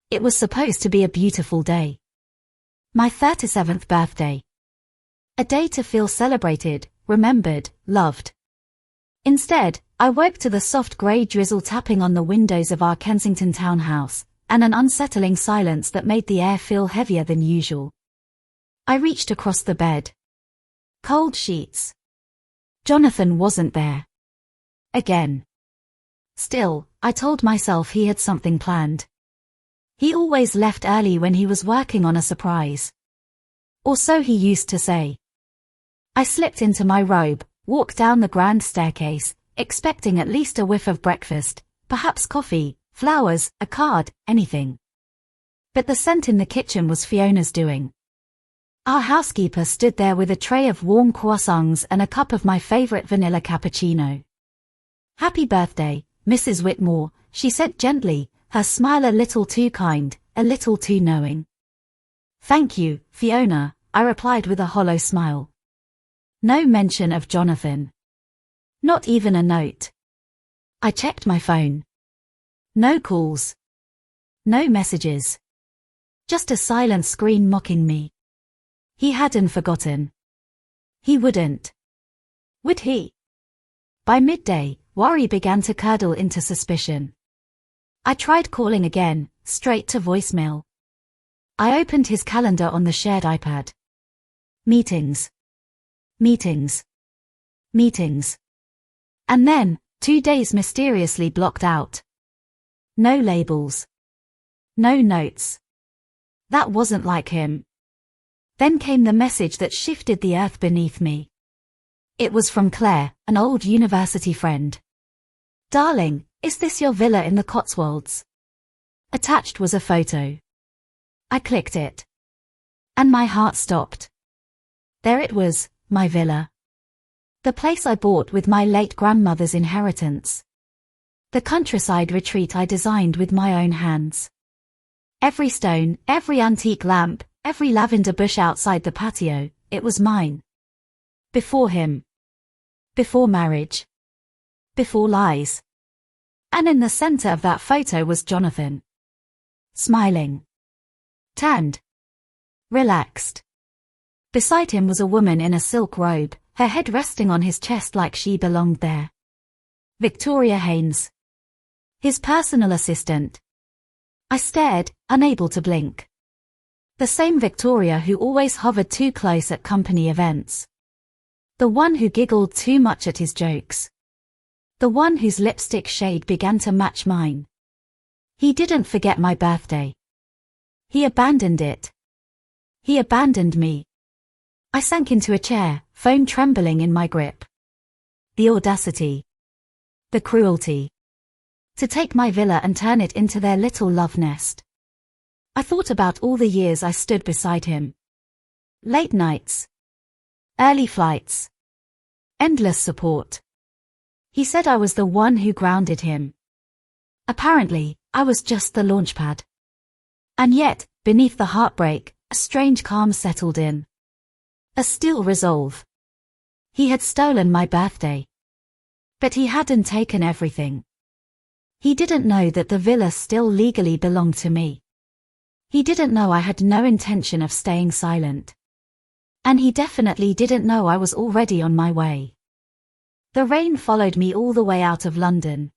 It was supposed to be a beautiful day. My 37th birthday. A day to feel celebrated, remembered, loved. Instead, I woke to the soft grey drizzle tapping on the windows of our Kensington townhouse, and an unsettling silence that made the air feel heavier than usual. I reached across the bed. Cold sheets. Jonathan wasn't there. Again. Still, I told myself he had something planned. He always left early when he was working on a surprise. Or so he used to say. I slipped into my robe, walked down the grand staircase, expecting at least a whiff of breakfast, perhaps coffee, flowers, a card, anything. But the scent in the kitchen was Fiona's doing. Our housekeeper stood there with a tray of warm croissants and a cup of my favorite vanilla cappuccino. Happy birthday, Mrs. Whitmore, she said gently, her smile a little too kind, a little too knowing. Thank you, Fiona, I replied with a hollow smile. No mention of Jonathan. Not even a note. I checked my phone. No calls. No messages. Just a silent screen mocking me. He hadn't forgotten. He wouldn't. Would he? By midday, worry began to curdle into suspicion. I tried calling again, straight to voicemail. I opened his calendar on the shared iPad. Meetings. Meetings. Meetings. And then, 2 days mysteriously blocked out. No labels. No notes. That wasn't like him. Then came the message that shifted the earth beneath me. It was from Claire, an old university friend. Darling, is this your villa in the Cotswolds? Attached was a photo. I clicked it. And my heart stopped. There it was, my villa. The place I bought with my late grandmother's inheritance. The countryside retreat I designed with my own hands. Every stone, every antique lamp, every lavender bush outside the patio, it was mine. Before him. Before marriage. Before lies. And in the center of that photo was Jonathan. Smiling. Tanned. Relaxed. Beside him was a woman in a silk robe, her head resting on his chest like she belonged there. Victoria Haynes. His personal assistant. I stared, unable to blink. The same Victoria who always hovered too close at company events. The one who giggled too much at his jokes. The one whose lipstick shade began to match mine. He didn't forget my birthday. He abandoned it. He abandoned me. I sank into a chair, phone trembling in my grip. The audacity. The cruelty. To take my villa and turn it into their little love nest. I thought about all the years I stood beside him. Late nights. Early flights. Endless support. He said I was the one who grounded him. Apparently, I was just the launchpad. And yet, beneath the heartbreak, a strange calm settled in. A still resolve. He had stolen my birthday. But he hadn't taken everything. He didn't know that the villa still legally belonged to me. He didn't know I had no intention of staying silent. And he definitely didn't know I was already on my way. The rain followed me all the way out of London.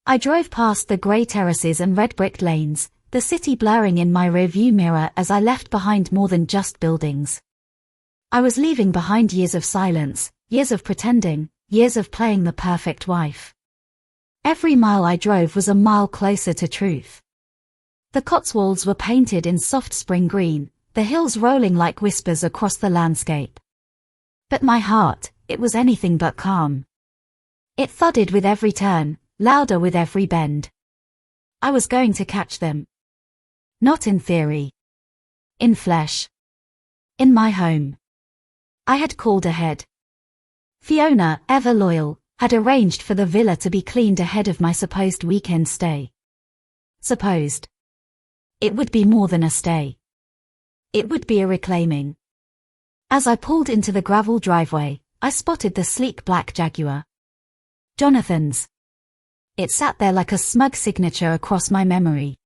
I drove past the grey terraces and red-bricked lanes, the city blurring in my rearview mirror as I left behind more than just buildings. I was leaving behind years of silence, years of pretending, years of playing the perfect wife. Every mile I drove was a mile closer to truth. The Cotswolds were painted in soft spring green, the hills rolling like whispers across the landscape. But my heart, it was anything but calm. It thudded with every turn, louder with every bend. I was going to catch them. Not in theory. In flesh. In my home. I had called ahead. Fiona, ever loyal, had arranged for the villa to be cleaned ahead of my supposed weekend stay. Supposed. It would be more than a stay. It would be a reclaiming. As I pulled into the gravel driveway, I spotted the sleek black Jaguar. Jonathan's. It sat there like a smug signature across my memory.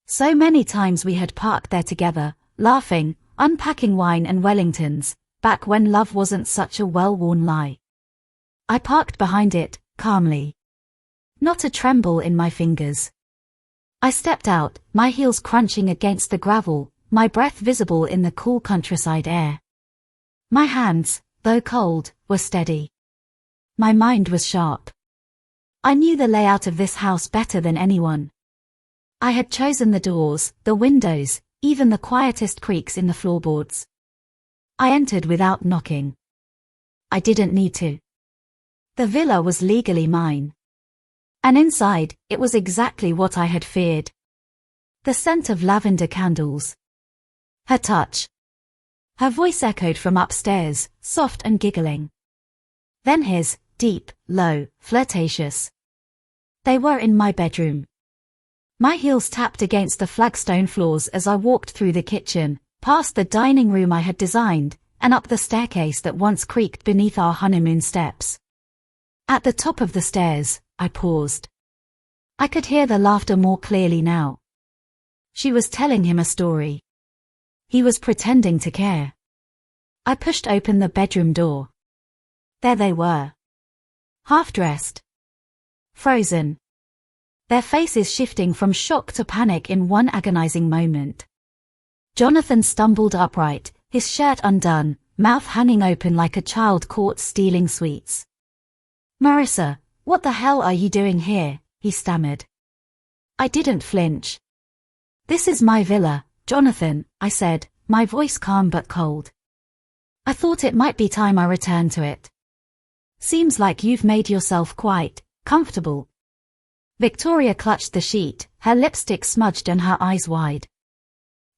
So many times we had parked there together, laughing, unpacking wine and Wellingtons, back when love wasn't such a well-worn lie. I parked behind it, calmly. Not a tremble in my fingers. I stepped out, my heels crunching against the gravel, my breath visible in the cool countryside air. My hands, though cold, were steady. My mind was sharp. I knew the layout of this house better than anyone. I had chosen the doors, the windows, even the quietest creaks in the floorboards. I entered without knocking. I didn't need to. The villa was legally mine. And inside, it was exactly what I had feared. The scent of lavender candles. Her touch. Her voice echoed from upstairs, soft and giggling. Then his, deep, low, flirtatious. They were in my bedroom. My heels tapped against the flagstone floors as I walked through the kitchen, past the dining room I had designed, and up the staircase that once creaked beneath our honeymoon steps. At the top of the stairs, I paused. I could hear the laughter more clearly now. She was telling him a story. He was pretending to care. I pushed open the bedroom door. There they were. Half-dressed. Frozen. Their faces shifting from shock to panic in one agonizing moment. Jonathan stumbled upright, his shirt undone, mouth hanging open like a child caught stealing sweets. "Marissa, what the hell are you doing here?" he stammered. I didn't flinch. "This is my villa, Jonathan," I said, my voice calm but cold. "I thought it might be time I returned to it. Seems like you've made yourself quite comfortable." Victoria clutched the sheet, her lipstick smudged and her eyes wide.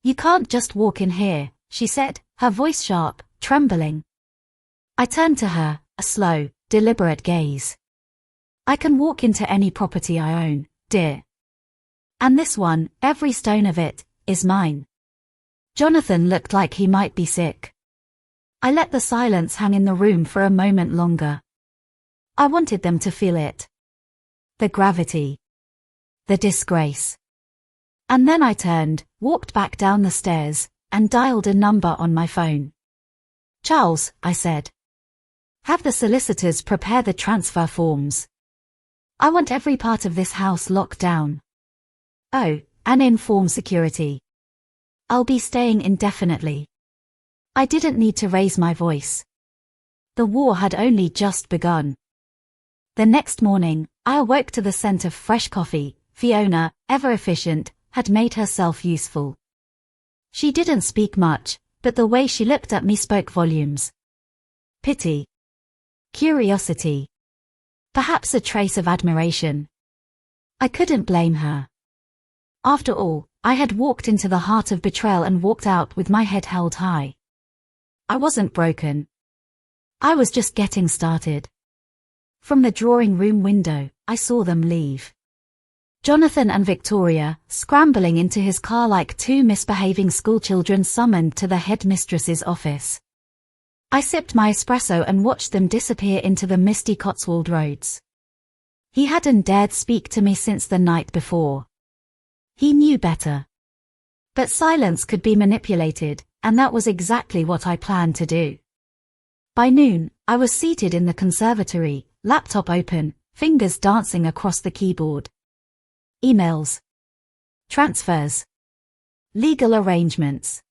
"You can't just walk in here," she said, her voice sharp, trembling. I turned to her, a slow, deliberate gaze. "I can walk into any property I own, dear. And this one, every stone of it, is mine." Jonathan looked like he might be sick. I let the silence hang in the room for a moment longer. I wanted them to feel it. The gravity. The disgrace. And then I turned, walked back down the stairs, and dialed a number on my phone. "Charles," I said. "Have the solicitors prepare the transfer forms. I want every part of this house locked down. Oh, and inform security. I'll be staying indefinitely." I didn't need to raise my voice. The war had only just begun. The next morning, I awoke to the scent of fresh coffee. Fiona, ever efficient, had made herself useful. She didn't speak much, but the way she looked at me spoke volumes. Pity. Curiosity. Perhaps a trace of admiration. I couldn't blame her. After all, I had walked into the heart of betrayal and walked out with my head held high. I wasn't broken. I was just getting started. From the drawing room window, I saw them leave. Jonathan and Victoria, scrambling into his car like two misbehaving schoolchildren summoned to the headmistress's office. I sipped my espresso and watched them disappear into the misty Cotswold roads. He hadn't dared speak to me since the night before. He knew better. But silence could be manipulated, and that was exactly what I planned to do. By noon, I was seated in the conservatory, laptop open, fingers dancing across the keyboard. Emails. Transfers. Legal arrangements.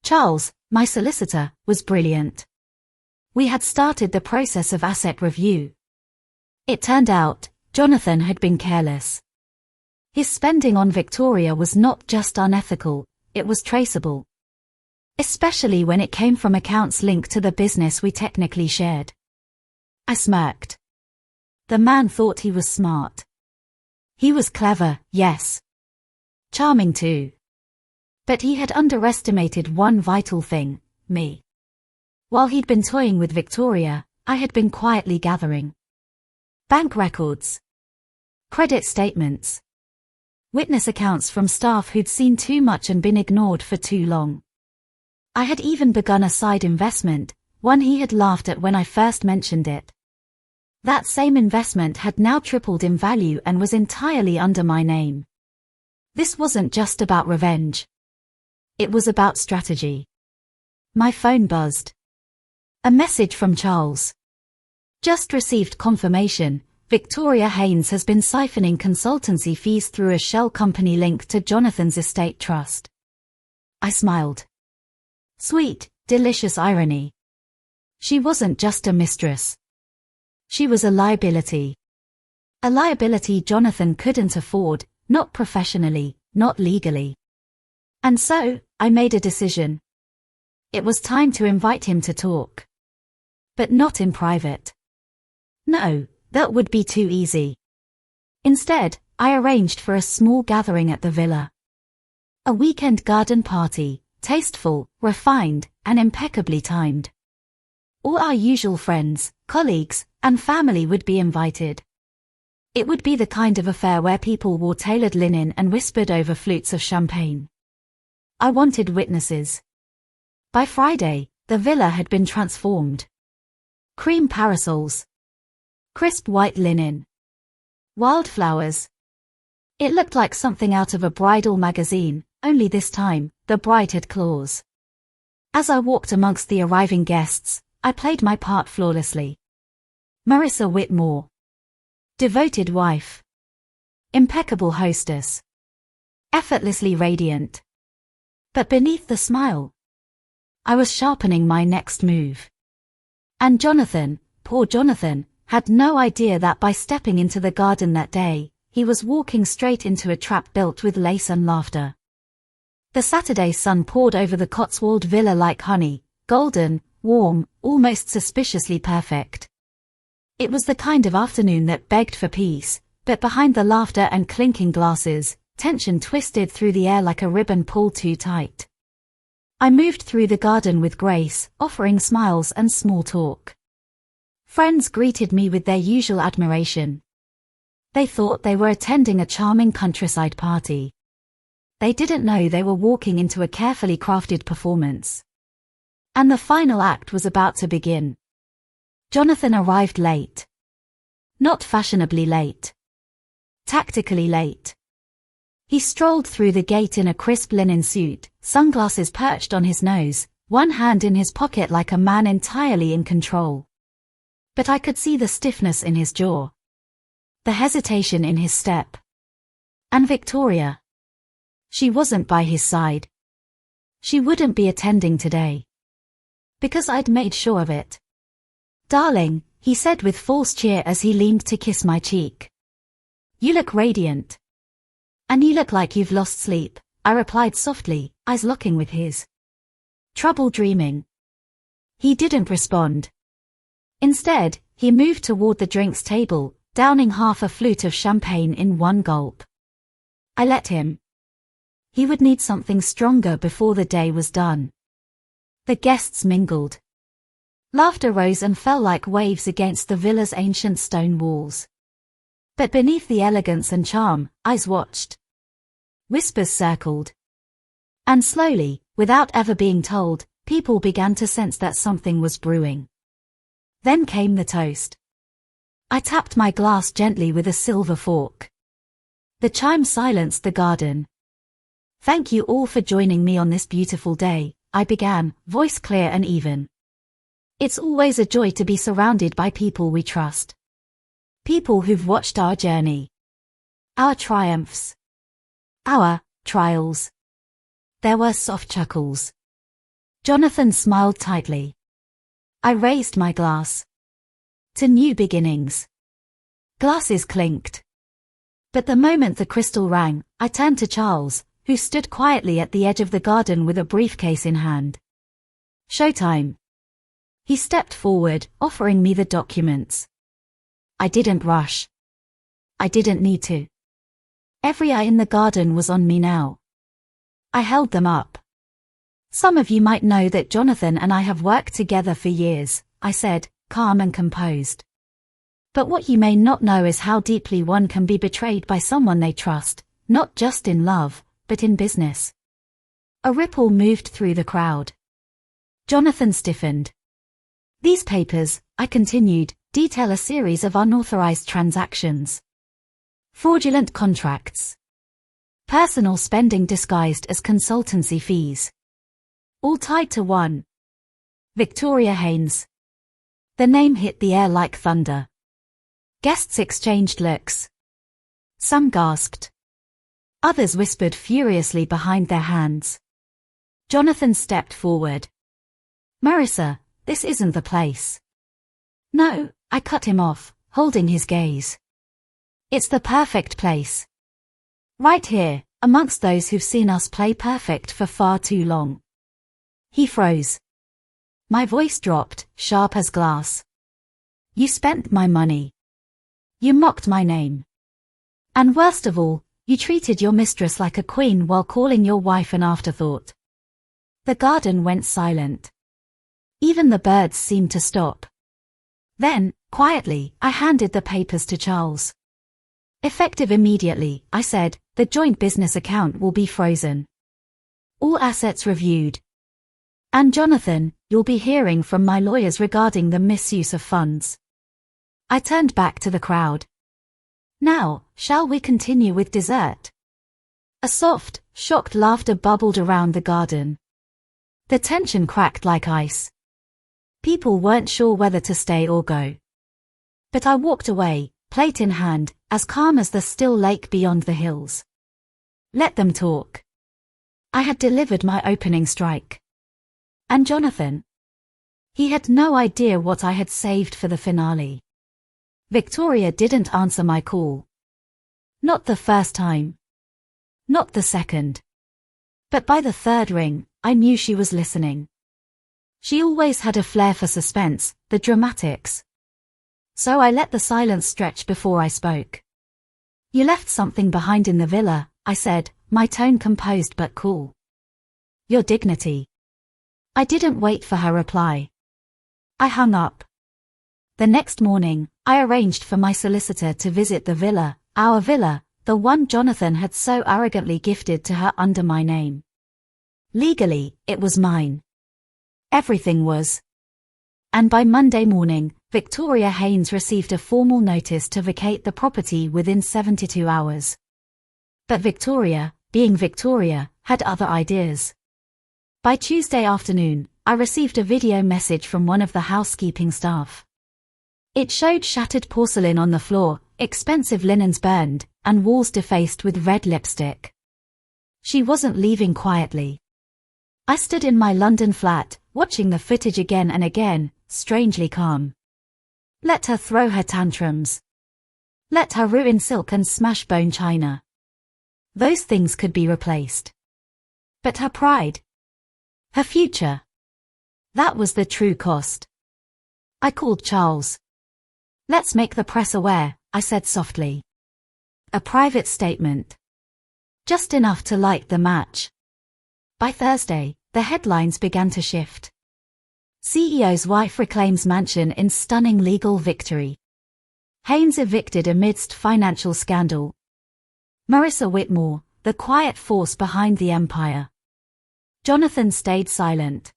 Charles, my solicitor, was brilliant. We had started the process of asset review. It turned out, Jonathan had been careless. His spending on Victoria was not just unethical, it was traceable. Especially when it came from accounts linked to the business we technically shared. I smirked. The man thought he was smart. He was clever, yes. Charming too. But he had underestimated one vital thing, me. While he'd been toying with Victoria, I had been quietly gathering bank records, credit statements, witness accounts from staff who'd seen too much and been ignored for too long. I had even begun a side investment, one he had laughed at when I first mentioned it. That same investment had now tripled in value and was entirely under my name. This wasn't just about revenge. It was about strategy. My phone buzzed. A message from Charles. Just received confirmation. Victoria Haynes has been siphoning consultancy fees through a shell company linked to Jonathan's estate trust. I smiled. Sweet, delicious irony. She wasn't just a mistress. She was a liability. A liability Jonathan couldn't afford, not professionally, not legally. And so, I made a decision. It was time to invite him to talk. But not in private. No, that would be too easy. Instead, I arranged for a small gathering at the villa. A weekend garden party, tasteful, refined, and impeccably timed. All our usual friends, colleagues, and family would be invited. It would be the kind of affair where people wore tailored linen and whispered over flutes of champagne. I wanted witnesses. By Friday, the villa had been transformed. Cream parasols. Crisp white linen. Wildflowers. It looked like something out of a bridal magazine, only this time, the bride had claws. As I walked amongst the arriving guests, I played my part flawlessly. Marissa Whitmore. Devoted wife. Impeccable hostess. Effortlessly radiant. But beneath the smile, I was sharpening my next move. And Jonathan, poor Jonathan, had no idea that by stepping into the garden that day, he was walking straight into a trap built with lace and laughter. The Saturday sun poured over the Cotswold villa like honey, golden, warm, almost suspiciously perfect. It was the kind of afternoon that begged for peace, but behind the laughter and clinking glasses, tension twisted through the air like a ribbon pulled too tight. I moved through the garden with grace, offering smiles and small talk. Friends greeted me with their usual admiration. They thought they were attending a charming countryside party. They didn't know they were walking into a carefully crafted performance. And the final act was about to begin. Jonathan arrived late. Not fashionably late. Tactically late. He strolled through the gate in a crisp linen suit, sunglasses perched on his nose, one hand in his pocket like a man entirely in control. But I could see the stiffness in his jaw. The hesitation in his step. And Victoria. She wasn't by his side. She wouldn't be attending today. Because I'd made sure of it. Darling, he said with false cheer as he leaned to kiss my cheek. You look radiant. And you look like you've lost sleep, I replied softly, eyes locking with his. Trouble dreaming. He didn't respond. Instead, he moved toward the drinks table, downing half a flute of champagne in one gulp. I let him. He would need something stronger before the day was done. The guests mingled. Laughter rose and fell like waves against the villa's ancient stone walls. But beneath the elegance and charm, eyes watched. Whispers circled. And slowly, without ever being told, people began to sense that something was brewing. Then came the toast. I tapped my glass gently with a silver fork. The chime silenced the garden. Thank you all for joining me on this beautiful day, I began, voice clear and even. It's always a joy to be surrounded by people we trust. People who've watched our journey. Our triumphs. Our trials. There were soft chuckles. Jonathan smiled tightly. I raised my glass. To new beginnings. Glasses clinked. But the moment the crystal rang, I turned to Charles, who stood quietly at the edge of the garden with a briefcase in hand. Showtime. He stepped forward, offering me the documents. I didn't rush. I didn't need to. Every eye in the garden was on me now. I held them up. Some of you might know that Jonathan and I have worked together for years, I said, calm and composed. But what you may not know is how deeply one can be betrayed by someone they trust, not just in love, but in business. A ripple moved through the crowd. Jonathan stiffened. These papers, I continued, detail a series of unauthorized transactions. Fraudulent contracts. Personal spending disguised as consultancy fees. All tied to one. Victoria Haynes. The name hit the air like thunder. Guests exchanged looks. Some gasped. Others whispered furiously behind their hands. Jonathan stepped forward. "Marissa, this isn't the place." "No," I cut him off, holding his gaze. "It's the perfect place. Right here, amongst those who've seen us play perfect for far too long." He froze. My voice dropped, sharp as glass. "You spent my money. You mocked my name. And worst of all, you treated your mistress like a queen while calling your wife an afterthought." The garden went silent. Even the birds seemed to stop. Then, quietly, I handed the papers to Charles. "Effective immediately," I said, "the joint business account will be frozen. All assets reviewed. And Jonathan, you'll be hearing from my lawyers regarding the misuse of funds." I turned back to the crowd. "Now, shall we continue with dessert?" A soft, shocked laughter bubbled around the garden. The tension cracked like ice. People weren't sure whether to stay or go. But I walked away, plate in hand, as calm as the still lake beyond the hills. Let them talk. I had delivered my opening strike. And Jonathan? He had no idea what I had saved for the finale. Victoria didn't answer my call. Not the first time. Not the second. But by the third ring, I knew she was listening. She always had a flair for suspense, the dramatics. So I let the silence stretch before I spoke. "You left something behind in the villa," I said, my tone composed but cool. "Your dignity." I didn't wait for her reply. I hung up. The next morning, I arranged for my solicitor to visit the villa, our villa, the one Jonathan had so arrogantly gifted to her under my name. Legally, it was mine. Everything was. And by Monday morning, Victoria Haynes received a formal notice to vacate the property within 72 hours. But Victoria, being Victoria, had other ideas. By Tuesday afternoon, I received a video message from one of the housekeeping staff. It showed shattered porcelain on the floor, expensive linens burned, and walls defaced with red lipstick. She wasn't leaving quietly. I stood in my London flat, watching the footage again and again, strangely calm. Let her throw her tantrums. Let her ruin silk and smash bone china. Those things could be replaced. But her pride? Her future? That was the true cost. I called Charles. "Let's make the press aware," I said softly. A private statement. Just enough to light the match. By Thursday, the headlines began to shift. CEO's wife reclaims mansion in stunning legal victory. Haynes evicted amidst financial scandal. Marissa Whitmore, the quiet force behind the empire. Jonathan stayed silent.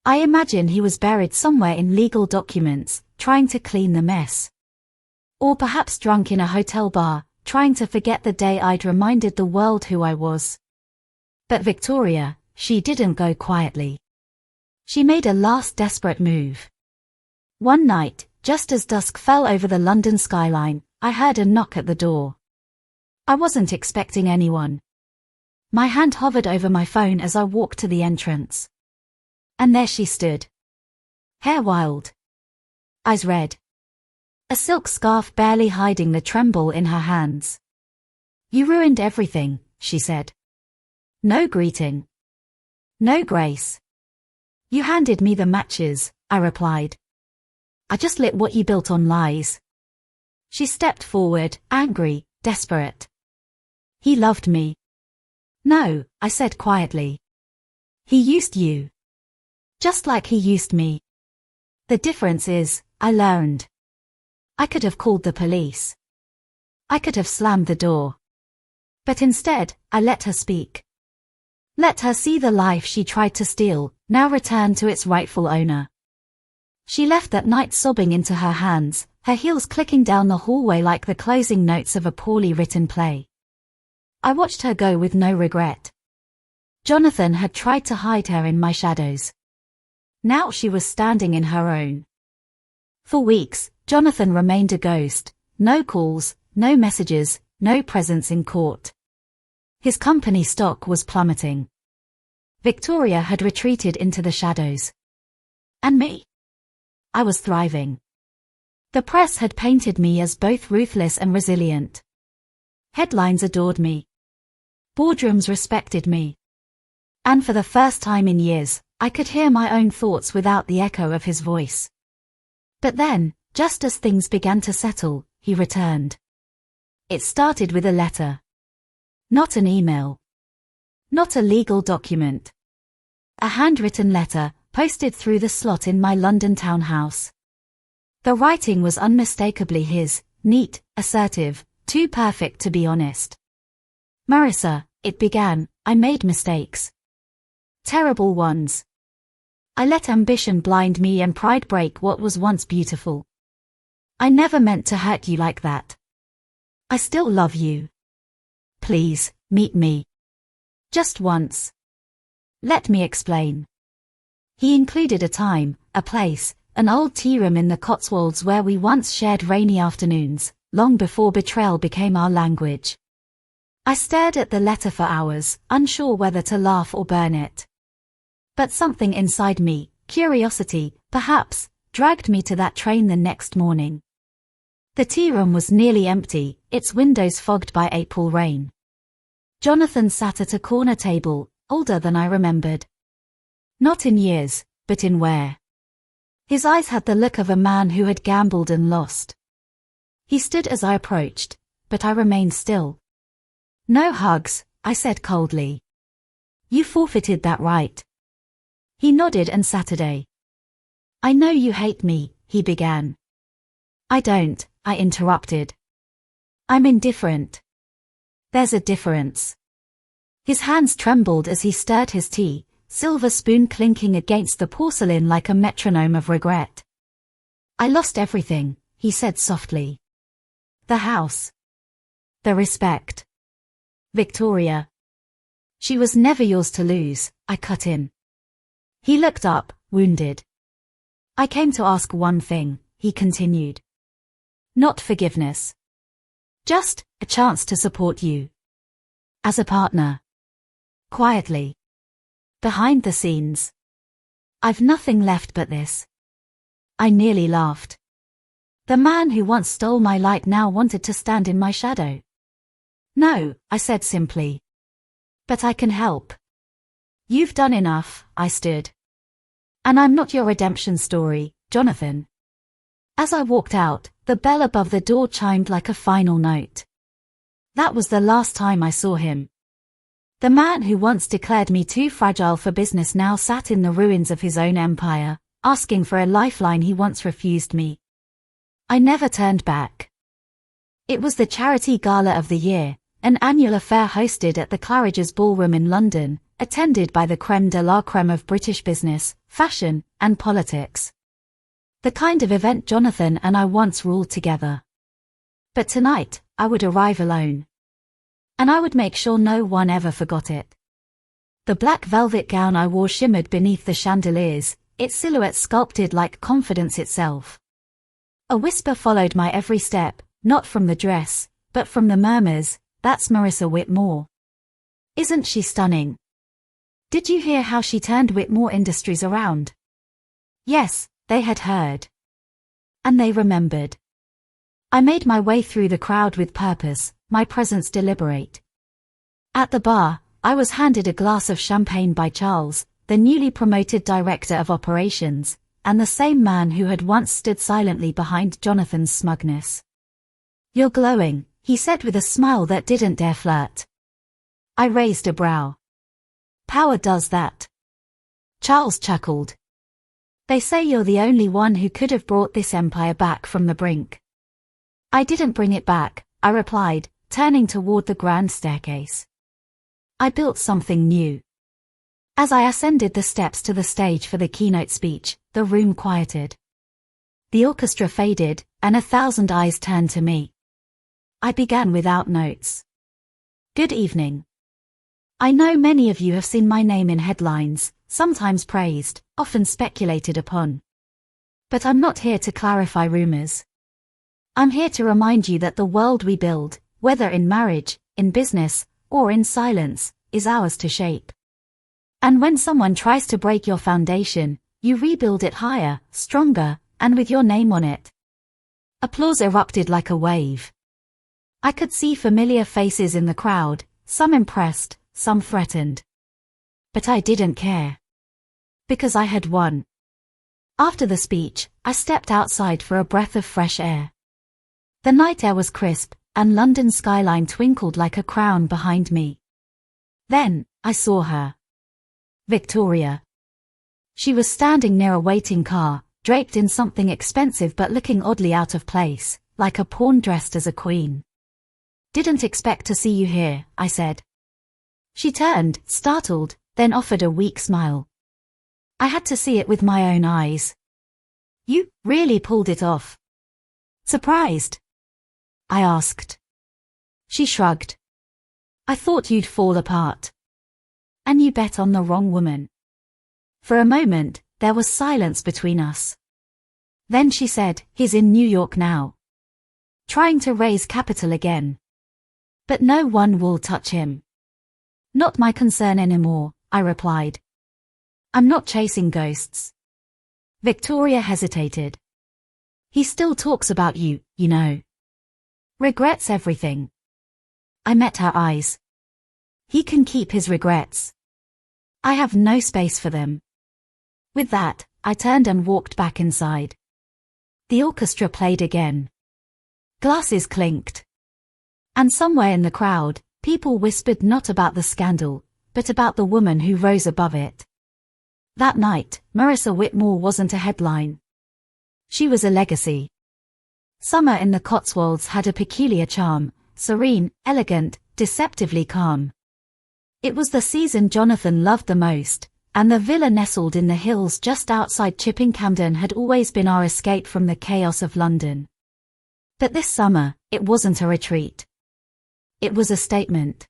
I imagine he was buried somewhere in legal documents, trying to clean the mess. Or perhaps drunk in a hotel bar, trying to forget the day I'd reminded the world who I was. But Victoria, she didn't go quietly. She made a last desperate move. One night, just as dusk fell over the London skyline, I heard a knock at the door. I wasn't expecting anyone. My hand hovered over my phone as I walked to the entrance. And there she stood. Hair wild. Eyes red. A silk scarf barely hiding the tremble in her hands. "You ruined everything," she said. No greeting. No grace. "You handed me the matches," I replied. "I just lit what you built on lies." She stepped forward, angry, desperate. "He loved me." "No," I said quietly. "He used you. Just like he used me. The difference is, I learned. I could have called the police. I could have slammed the door. But instead, I let her speak. Let her see the life she tried to steal, now return to its rightful owner." She left that night sobbing into her hands, her heels clicking down the hallway like the closing notes of a poorly written play. I watched her go with no regret. Jonathan had tried to hide her in my shadows. Now she was standing in her own. For weeks, Jonathan remained a ghost. No calls, no messages, no presence in court. His company stock was plummeting. Victoria had retreated into the shadows. And me? I was thriving. The press had painted me as both ruthless and resilient. Headlines adored me. Boardrooms respected me. And for the first time in years, I could hear my own thoughts without the echo of his voice. But then, just as things began to settle, he returned. It started with a letter. Not an email. Not a legal document. A handwritten letter, posted through the slot in my London townhouse. The writing was unmistakably his, neat, assertive, too perfect to be honest. Marissa, it began, I made mistakes. Terrible ones. I let ambition blind me and pride break what was once beautiful. I never meant to hurt you like that. I still love you. Please, meet me. Just once. Let me explain. He included a time, a place, an old tea room in the Cotswolds where we once shared rainy afternoons, long before betrayal became our language. I stared at the letter for hours, unsure whether to laugh or burn it. But something inside me, curiosity, perhaps, dragged me to that train the next morning. The tea room was nearly empty, its windows fogged by April rain. Jonathan sat at a corner table, older than I remembered. Not in years, but in wear. His eyes had the look of a man who had gambled and lost. He stood as I approached, but I remained still. No hugs, I said coldly. You forfeited that right. He nodded and Saturday. I know you hate me, he began. I don't, I interrupted. I'm indifferent. There's a difference. His hands trembled as he stirred his tea, silver spoon clinking against the porcelain like a metronome of regret. I lost everything, he said softly. The house. The respect. Victoria. She was never yours to lose, I cut in. He looked up, wounded. I came to ask one thing, he continued. Not forgiveness. Just a chance to support you. As a partner. Quietly. Behind the scenes. I've nothing left but this. I nearly laughed. The man who once stole my light now wanted to stand in my shadow. No, I said simply. But I can help. You've done enough, I stood. And I'm not your redemption story, Jonathan. As I walked out, the bell above the door chimed like a final note. That was the last time I saw him. The man who once declared me too fragile for business now sat in the ruins of his own empire, asking for a lifeline he once refused me. I never turned back. It was the charity gala of the year, an annual affair hosted at the Claridge's Ballroom in London, attended by the crème de la crème of British business, fashion, and politics. The kind of event Jonathan and I once ruled together. But tonight, I would arrive alone. And I would make sure no one ever forgot it. The black velvet gown I wore shimmered beneath the chandeliers, its silhouette sculpted like confidence itself. A whisper followed my every step, not from the dress, but from the murmurs, that's Marissa Whitmore. Isn't she stunning? Did you hear how she turned Whitmore Industries around? Yes, they had heard. And they remembered. I made my way through the crowd with purpose, my presence deliberate. At the bar, I was handed a glass of champagne by Charles, the newly promoted director of operations, and the same man who had once stood silently behind Jonathan's smugness. You're glowing, he said with a smile that didn't dare flirt. I raised a brow. Power does that. Charles chuckled. They say you're the only one who could have brought this empire back from the brink. I didn't bring it back, I replied, turning toward the grand staircase. I built something new. As I ascended the steps to the stage for the keynote speech, the room quieted. The orchestra faded, and 1,000 eyes turned to me. I began without notes. Good evening. I know many of you have seen my name in headlines, sometimes praised, often speculated upon. But I'm not here to clarify rumors. I'm here to remind you that the world we build, whether in marriage, in business, or in silence, is ours to shape. And when someone tries to break your foundation, you rebuild it higher, stronger, and with your name on it. Applause erupted like a wave. I could see familiar faces in the crowd, some impressed, some threatened. But I didn't care. Because I had won. After the speech, I stepped outside for a breath of fresh air. The night air was crisp, and London's skyline twinkled like a crown behind me. Then, I saw her. Victoria. She was standing near a waiting car, draped in something expensive but looking oddly out of place, like a pawn dressed as a queen. Didn't expect to see you here, I said. She turned, startled, then offered a weak smile. I had to see it with my own eyes. You really pulled it off. Surprised? I asked. She shrugged. I thought you'd fall apart. And you bet on the wrong woman. For a moment, there was silence between us. Then she said, he's in New York now. Trying to raise capital again. But no one will touch him. Not my concern anymore, I replied. I'm not chasing ghosts. Victoria hesitated. He still talks about you, you know. Regrets everything. I met her eyes. He can keep his regrets. I have no space for them. With that, I turned and walked back inside. The orchestra played again. Glasses clinked. And somewhere in the crowd, people whispered not about the scandal, but about the woman who rose above it. That night, Marissa Whitmore wasn't a headline. She was a legacy. Summer in the Cotswolds had a peculiar charm, serene, elegant, deceptively calm. It was the season Jonathan loved the most, and the villa nestled in the hills just outside Chipping Campden had always been our escape from the chaos of London. But this summer, it wasn't a retreat. It was a statement.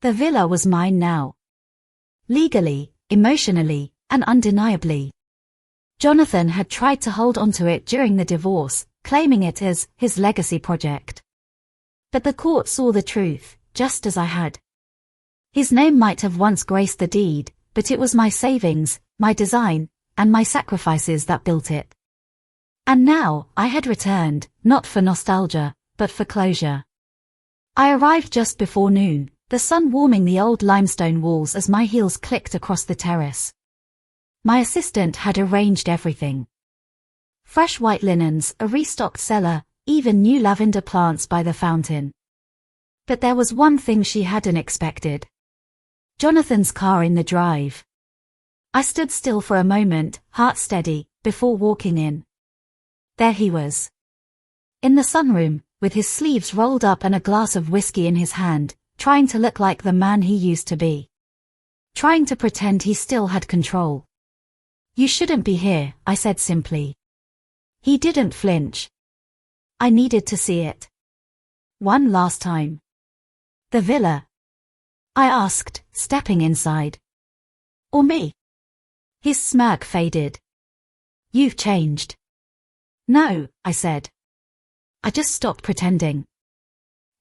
The villa was mine now. Legally, emotionally, and undeniably. Jonathan had tried to hold onto it during the divorce, claiming it as his legacy project. But the court saw the truth, just as I had. His name might have once graced the deed, but it was my savings, my design, and my sacrifices that built it. And now, I had returned, not for nostalgia, but for closure. I arrived just before noon, the sun warming the old limestone walls as my heels clicked across the terrace. My assistant had arranged everything. Fresh white linens, a restocked cellar, even new lavender plants by the fountain. But there was one thing she hadn't expected. Jonathan's car in the drive. I stood still for a moment, heart steady, before walking in. There he was. In the sunroom, with his sleeves rolled up and a glass of whiskey in his hand, trying to look like the man he used to be. Trying to pretend he still had control. You shouldn't be here, I said simply. He didn't flinch. I needed to see it. One last time. The villa? I asked, stepping inside. Or me? His smirk faded. You've changed. No, I said. I just stopped pretending.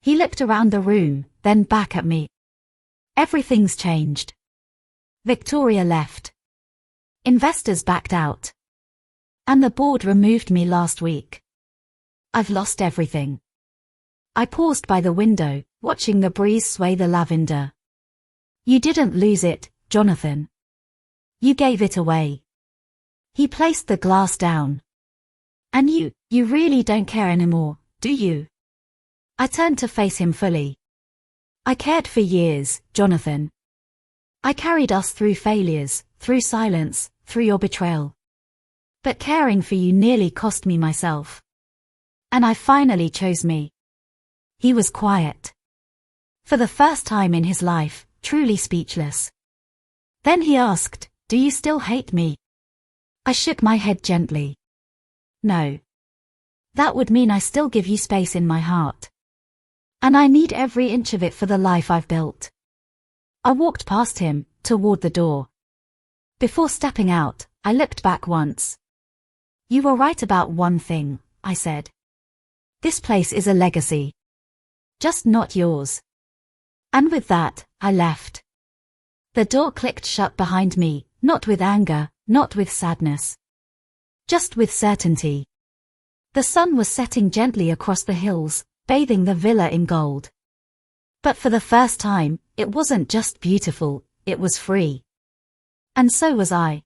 He looked around the room, then back at me. Everything's changed. Victoria left. Investors backed out. And the board removed me last week. I've lost everything. I paused by the window, watching the breeze sway the lavender. You didn't lose it, Jonathan. You gave it away. He placed the glass down. And you really don't care anymore, do you? I turned to face him fully. I cared for years, Jonathan. I carried us through failures, through silence, through your betrayal. But caring for you nearly cost me myself. And I finally chose me. He was quiet. For the first time in his life, truly speechless. Then he asked, do you still hate me? I shook my head gently. No. That would mean I still give you space in my heart. And I need every inch of it for the life I've built. I walked past him, toward the door. Before stepping out, I looked back once. You were right about one thing, I said. This place is a legacy. Just not yours. And with that, I left. The door clicked shut behind me, not with anger, not with sadness. Just with certainty. The sun was setting gently across the hills, bathing the villa in gold. But for the first time, it wasn't just beautiful, it was free. And so was I.